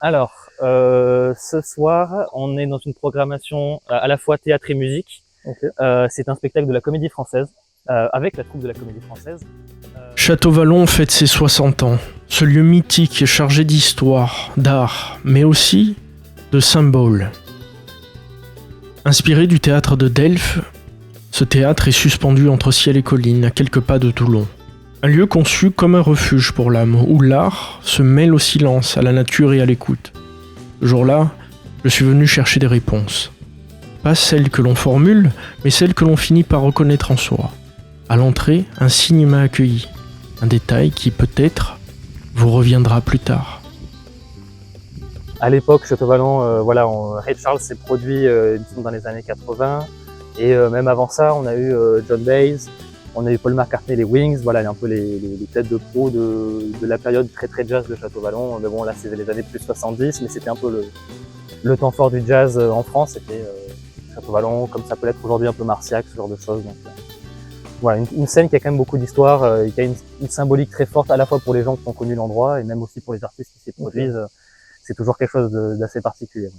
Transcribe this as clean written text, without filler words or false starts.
Alors, ce soir, on est dans une programmation à la fois théâtre et musique. Ok. C'est un spectacle de la Comédie Française, avec la troupe de la Comédie Française. Château-Vallon fête ses 60 ans. Ce lieu mythique est chargé d'histoire, d'art, mais aussi de symboles. Inspiré du théâtre de Delphes, ce théâtre est suspendu entre ciel et colline, à quelques pas de Toulon. Un lieu conçu comme un refuge pour l'âme, où l'art se mêle au silence, à la nature et à l'écoute. Ce jour-là, je suis venu chercher des réponses. Pas celles que l'on formule, mais celles que l'on finit par reconnaître en soi. À l'entrée, un signe m'a accueilli. Un détail qui, peut-être, vous reviendra plus tard. À l'époque, Château-Vallon, Ray Charles s'est produit il me semble, dans les années 80. Et même avant ça, on a eu John Baez, on a eu Paul McCartney, les Wings, voilà, un peu les têtes de pro de la période très jazz de Château-Vallon. Mais bon, là, c'est les années plus 70, mais c'était un peu le temps fort du jazz en France. C'était Château-Vallon, comme ça peut l'être aujourd'hui, un peu Marciac, ce genre de choses. Donc, voilà, une scène qui a quand même beaucoup d'histoire, qui a une symbolique très forte à la fois pour les gens qui ont connu l'endroit et même aussi pour les artistes qui s'y produisent. C'est toujours quelque chose d'assez particulier.